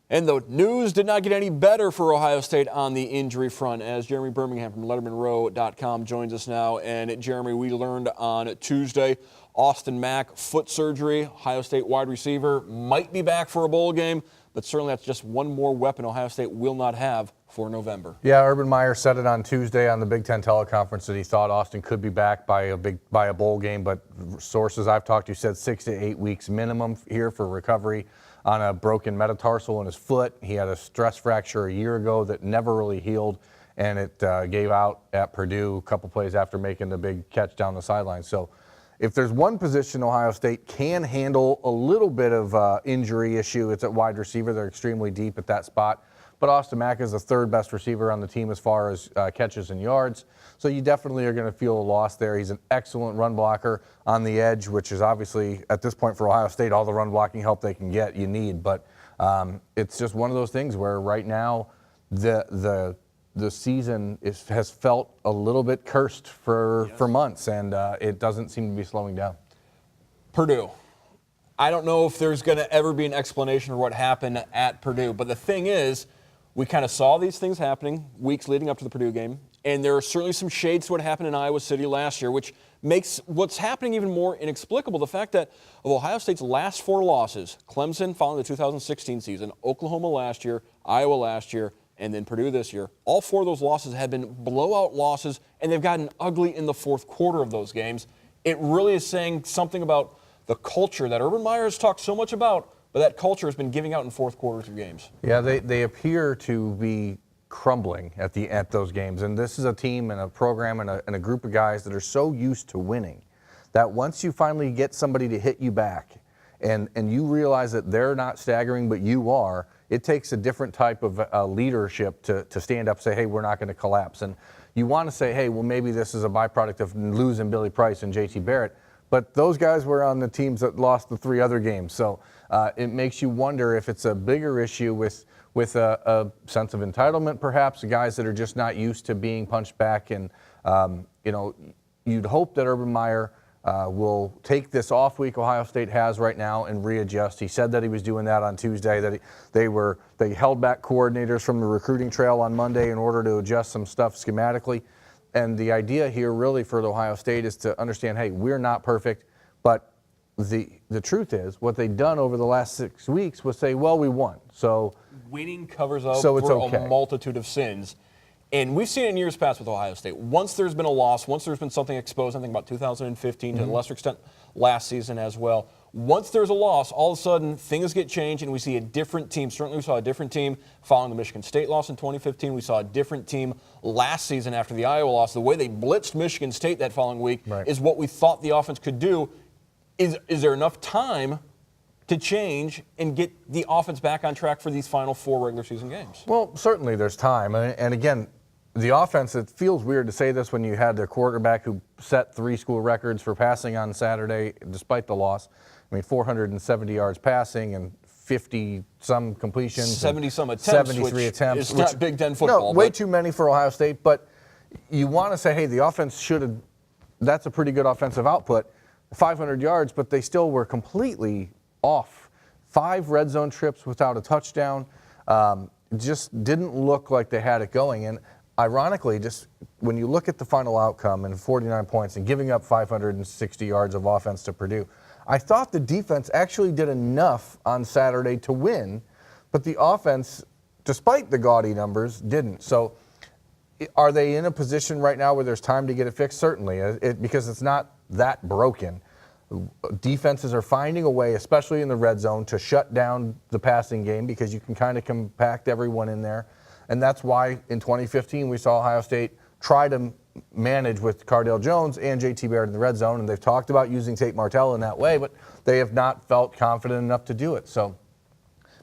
And the news did not get any better for Ohio State on the injury front as Jeremy Birmingham from LettermanRow.com joins us now. And Jeremy, we learned on Tuesday, Austin Mack, foot surgery, Ohio State wide receiver, might be back for a bowl game, but certainly that's just one more weapon Ohio State will not have for November. Yeah, Urban Meyer said it on Tuesday on the Big Ten teleconference that he thought Austin could be back by a bowl game, but sources I've talked to said 6 to 8 weeks minimum here for recovery on a broken metatarsal in his foot. He had a stress fracture a year ago that never really healed, and it gave out at Purdue a couple plays after making the big catch down the sideline. So if there's one position Ohio State can handle a little bit of injury issue, it's at wide receiver. They're extremely deep at that spot. But Austin Mack is the third best receiver on the team as far as catches and yards. So you definitely are going to feel a loss there. He's an excellent run blocker on the edge, which is obviously, at this point for Ohio State, all the run blocking help they can get, you need. But it's just one of those things where right now the season has felt a little bit cursed for months, and it doesn't seem to be slowing down. Purdue. I don't know if there's going to ever be an explanation for what happened at Purdue, but the thing is, we kind of saw these things happening weeks leading up to the Purdue game, and there are certainly some shades to what happened in Iowa City last year, which makes what's happening even more inexplicable. The fact that of Ohio State's last 4 losses, Clemson following the 2016 season, Oklahoma last year, Iowa last year, and then Purdue this year, all 4 of those losses have been blowout losses, and they've gotten ugly in the fourth quarter of those games. It really is saying something about the culture that Urban Meyer has talked so much about, but that culture has been giving out in fourth quarters of games. Yeah, they appear to be crumbling at those games. And this is a team and a program and a group of guys that are so used to winning that once you finally get somebody to hit you back and you realize that they're not staggering but you are, it takes a different type of leadership to stand up and say, hey, we're not going to collapse. And you want to say, hey, well, maybe this is a byproduct of losing Billy Price and J.T. Barrett. But those guys were on the teams that lost the 3 other games. So it makes you wonder if it's a bigger issue with a sense of entitlement, perhaps, guys that are just not used to being punched back. And, you'd hope that Urban Meyer will take this off week Ohio State has right now and readjust. He said that he was doing that on Tuesday, that they held back coordinators from the recruiting trail on Monday in order to adjust some stuff schematically. And the idea here really for Ohio State is to understand, hey, we're not perfect, but the truth is what they've done over the last 6 weeks was say, well, we won. So winning covers up so it's for okay. A multitude of sins. And we've seen it in years past with Ohio State. Once there's been a loss, once there's been something exposed, I think about 2015 to a lesser extent last season as well. Once there's a loss, all of a sudden things get changed and we see a different team. Certainly we saw a different team following the Michigan State loss in 2015. We saw a different team last season after the Iowa loss. The way they blitzed Michigan State that following week is what we thought the offense could do. Is there enough time to change and get the offense back on track for these final 4 regular season games? Well, certainly there's time. And again, the offense, it feels weird to say this when you had the quarterback who set 3 school records for passing on Saturday despite the loss. I mean, 470 yards passing and 50-some completions. 70-some attempts, 73 attempts. It's not Big Ten football. No, way too many for Ohio State. But you want to say, hey, the offense should have – that's a pretty good offensive output. 500 yards, but they still were completely off. 5 red zone trips without a touchdown. Just didn't look like they had it going. And ironically, just when you look at the final outcome and 49 points and giving up 560 yards of offense to Purdue, I thought the defense actually did enough on Saturday to win, but the offense, despite the gaudy numbers, didn't. So are they in a position right now where there's time to get it fixed? Certainly, because it's not that broken. Defenses are finding a way, especially in the red zone, to shut down the passing game because you can kind of compact everyone in there. And that's why in 2015 we saw Ohio State try to manage with Cardale Jones and J.T. Barrett in the red zone, and they've talked about using Tate Martell in that way, but they have not felt confident enough to do it. So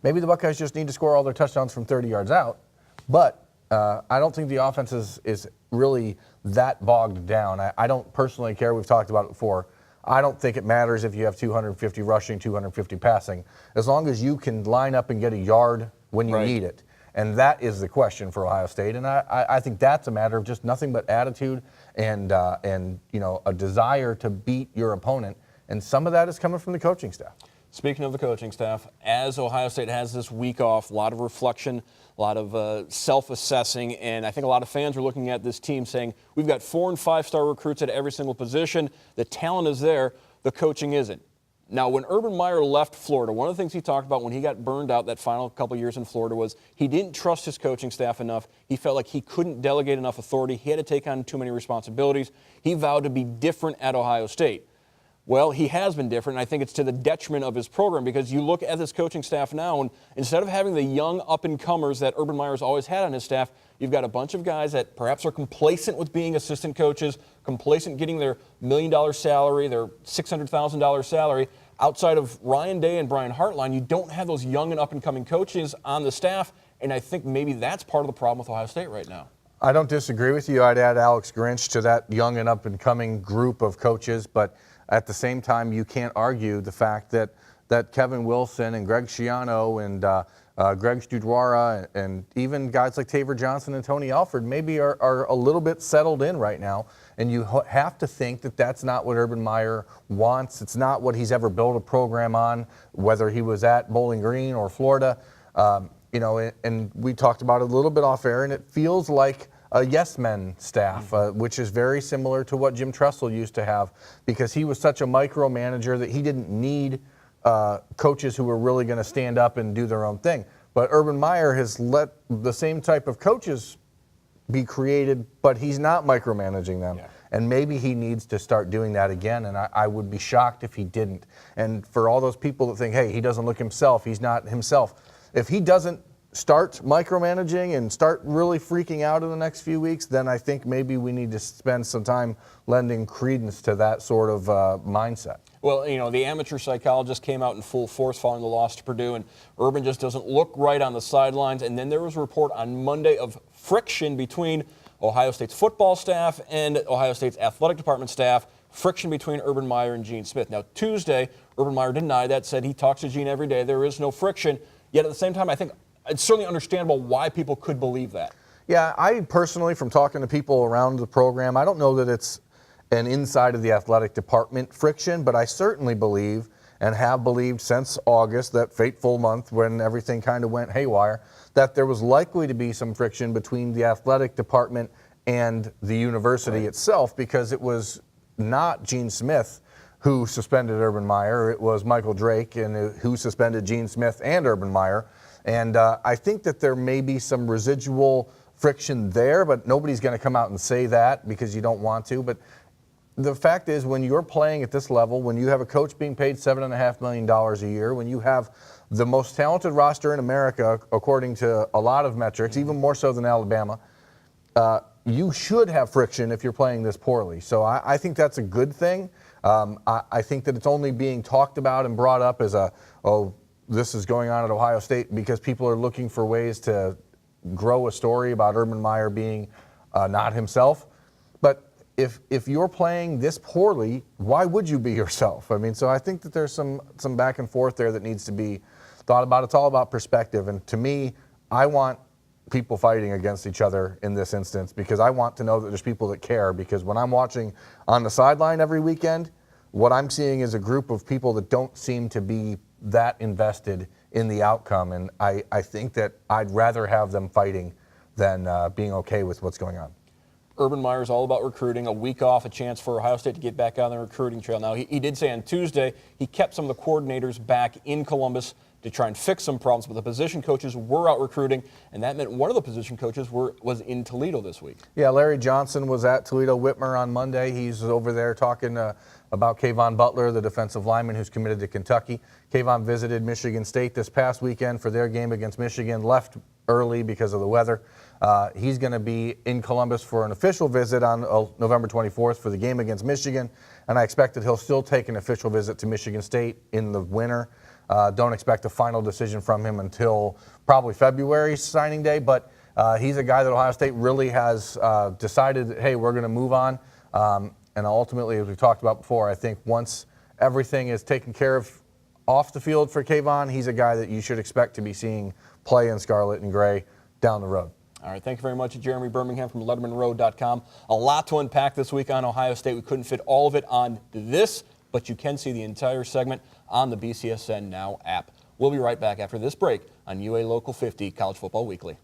maybe the Buckeyes just need to score all their touchdowns from 30 yards out, but I don't think the offense is really that bogged down. I don't personally care. We've talked about it before. I don't think it matters if you have 250 rushing, 250 passing, as long as you can line up and get a yard when you need it. And that is the question for Ohio State. And I think that's a matter of just nothing but attitude and a desire to beat your opponent. And some of that is coming from the coaching staff. Speaking of the coaching staff, as Ohio State has this week off, a lot of reflection, a lot of self-assessing, and I think a lot of fans are looking at this team saying, we've got 4- and 5-star recruits at every single position. The talent is there. The coaching isn't. Now, when Urban Meyer left Florida, one of the things he talked about when he got burned out that final couple years in Florida was he didn't trust his coaching staff enough. He felt like he couldn't delegate enough authority. He had to take on too many responsibilities. He vowed to be different at Ohio State. Well, he has been different, and I think it's to the detriment of his program because you look at this coaching staff now, and instead of having the young up-and-comers that Urban Meyer's always had on his staff, you've got a bunch of guys that perhaps are complacent with being assistant coaches, complacent getting their $1 million salary, their $600,000 salary. Outside of Ryan Day and Brian Hartline, you don't have those young and up-and-coming coaches on the staff, and I think maybe that's part of the problem with Ohio State right now. I don't disagree with you. I'd add Alex Grinch to that young and up-and-coming group of coaches, but at the same time, you can't argue the fact that Kevin Wilson and Greg Schiano and Greg Studwara and even guys like Taver Johnson and Tony Alford maybe are a little bit settled in right now. And you have to think that that's not what Urban Meyer wants. It's not what he's ever built a program on, whether he was at Bowling Green or Florida. And we talked about it a little bit off air, and it feels like a yes men staff, which is very similar to what Jim Tressel used to have, because he was such a micromanager that he didn't need coaches who were really going to stand up and do their own thing. But Urban Meyer has let the same type of coaches be created, but he's not micromanaging them. Yeah. And maybe he needs to start doing that again, and I would be shocked if he didn't. And for all those people that think, hey, he doesn't look himself, he's not himself, if he doesn't start micromanaging and start really freaking out in the next few weeks, then I think maybe we need to spend some time lending credence to that sort of mindset. Well, the amateur psychologist came out in full force following the loss to Purdue, and Urban just doesn't look right on the sidelines. And then there was a report on Monday of friction between Ohio State's football staff and Ohio State's athletic department staff, friction between Urban Meyer and Gene Smith. Now, Tuesday, Urban Meyer denied that, said he talks to Gene every day. There is no friction. Yet at the same time, I think it's certainly understandable why people could believe that. Yeah, I personally, from talking to people around the program, I don't know that it's an inside of the athletic department friction, but I certainly believe and have believed since August, that fateful month when everything kind of went haywire, that there was likely to be some friction between the athletic department and the university itself, because it was not Gene Smith who suspended Urban Meyer. It was Michael Drake and who suspended Gene Smith and Urban Meyer. And I think that there may be some residual friction there, but nobody's going to come out and say that because you don't want to. But the fact is, when you're playing at this level, when you have a coach being paid $7.5 million a year, when you have the most talented roster in America, according to a lot of metrics, even more so than Alabama, you should have friction if you're playing this poorly. So I think that's a good thing. I think that it's only being talked about and brought up as this is going on at Ohio State because people are looking for ways to grow a story about Urban Meyer being not himself. But if you're playing this poorly, why would you be yourself? I mean, so I think that there's some back and forth there that needs to be thought about. It's all about perspective. And to me, I want people fighting against each other in this instance because I want to know that there's people that care. Because when I'm watching on the sideline every weekend, what I'm seeing is a group of people that don't seem to be that invested in the outcome. And I think that I'd rather have them fighting than being okay with what's going on. Urban Meyer is all about recruiting, a week off, a chance for Ohio State to get back on the recruiting trail. Now, he did say on Tuesday he kept some of the coordinators back in Columbus to try and fix some problems, but the position coaches were out recruiting, and that meant one of the position coaches was in Toledo this week. Yeah, Larry Johnson was at Toledo Whitmer on Monday. He's over there talking about Kayvon Butler, the defensive lineman who's committed to Kentucky. Kayvon visited Michigan State this past weekend for their game against Michigan, left early because of the weather. He's going to be in Columbus for an official visit on November 24th for the game against Michigan, and I expect that he'll still take an official visit to Michigan State in the winter. Don't expect a final decision from him until probably February signing day, but he's a guy that Ohio State really has decided that, hey, we're going to move on. And ultimately, as we talked about before, I think once everything is taken care of off the field for Kayvon, he's a guy that you should expect to be seeing play in scarlet and gray down the road. All right, thank you very much, Jeremy Birmingham from LettermanRoad.com. A lot to unpack this week on Ohio State. We couldn't fit all of it on this, but you can see the entire segment on the BCSN Now app. We'll be right back after this break on UA Local 50 College Football Weekly.